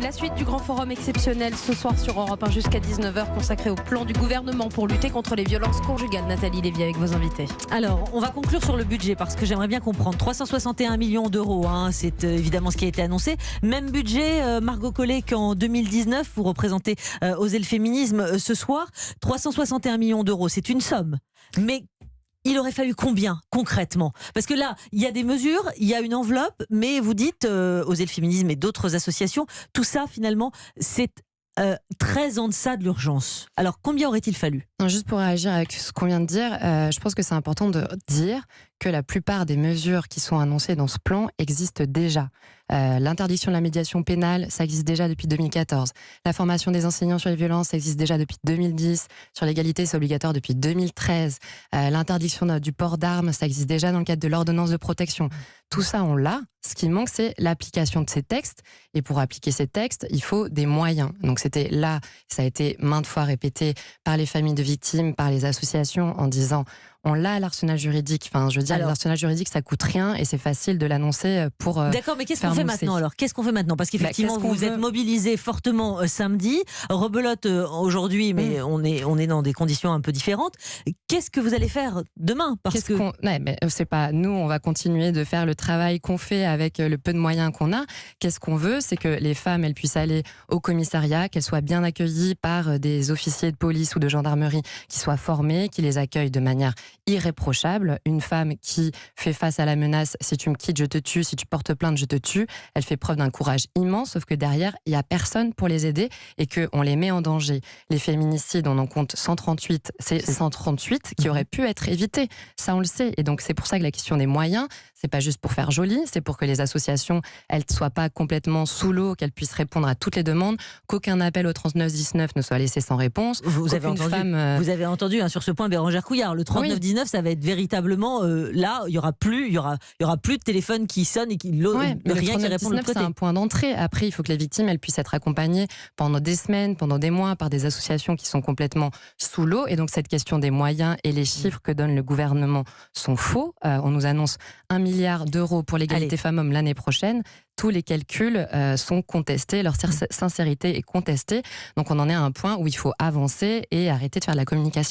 La suite du grand forum exceptionnel ce soir sur Europe 1 jusqu'à 19h consacré au plan du gouvernement pour lutter contre les violences conjugales. Nathalie Lévy avec vos invités. Alors, on va conclure sur le budget parce que j'aimerais bien comprendre. 361 millions d'euros, c'est évidemment ce qui a été annoncé. Même budget, Margot Collet, qu'en 2019, vous représentez Osez le féminisme ce soir. 361 millions d'euros, c'est une somme. Mais il aurait fallu combien concrètement? Parce que là, il y a des mesures, il y a une enveloppe, mais vous dites, Osez le féminisme et d'autres associations, tout ça finalement, c'est très en deçà de l'urgence. Alors combien aurait-il fallu? Non, juste pour réagir avec ce qu'on vient de dire, je pense que c'est important de dire que la plupart des mesures qui sont annoncées dans ce plan existent déjà. L'interdiction de la médiation pénale, ça existe déjà depuis 2014. La formation des enseignants sur les violences, ça existe déjà depuis 2010. Sur l'égalité, c'est obligatoire depuis 2013. L'interdiction du port d'armes, ça existe déjà dans le cadre de l'ordonnance de protection. Tout ça, on l'a. Ce qui manque, c'est l'application de ces textes. Et pour appliquer ces textes, il faut des moyens. Donc c'était là, ça a été maintes fois répété par les familles de victimes, par les associations, en disant on l'a l'arsenal juridique. Enfin, je veux dire, l'arsenal juridique, ça coûte rien et c'est facile de l'annoncer pour. D'accord, mais qu'est-ce qu'on fait maintenant alors? Qu'est-ce qu'on fait maintenant? Parce qu'effectivement, vous êtes mobilisés fortement samedi, rebelote aujourd'hui, mais on est dans des conditions un peu différentes. Qu'est-ce que vous allez faire demain? Mais c'est pas nous, on va continuer de faire le travail qu'on fait avec le peu de moyens qu'on a. Qu'est-ce qu'on veut? C'est que les femmes, elles puissent aller au commissariat, qu'elles soient bien accueillies par des officiers de police ou de gendarmerie qui soient formés, qui les accueillent de manière irréprochable. Une femme qui fait face à la menace, si tu me quittes, je te tue, si tu portes plainte, je te tue, elle fait preuve d'un courage immense, sauf que derrière, il n'y a personne pour les aider et qu'on les met en danger. Les féminicides, on en compte 138, c'est 138 qui auraient pu être évités. Ça, on le sait. Et donc, c'est pour ça que la question des moyens, c'est pas juste pour faire joli, c'est pour que les associations, elles ne soient pas complètement sous l'eau, qu'elles puissent répondre à toutes les demandes, qu'aucun appel au 3919 ne soit laissé sans réponse. Vous avez entendu sur ce point Bérangère Couillard, le 3919, ça va être véritablement là, il y aura plus de téléphone qui sonne et rien qui répond de l'autre côté. C'est un point d'entrée. Après, il faut que les victimes, elles puissent être accompagnées pendant des semaines, pendant des mois, par des associations qui sont complètement sous l'eau. Et donc, cette question des moyens et les chiffres que donne le gouvernement sont faux. On nous annonce 1 milliard d'euros pour l'égalité femmes-hommes l'année prochaine. Tous les calculs sont contestés, leur sincérité est contestée. Donc, on en est à un point où il faut avancer et arrêter de faire de la communication.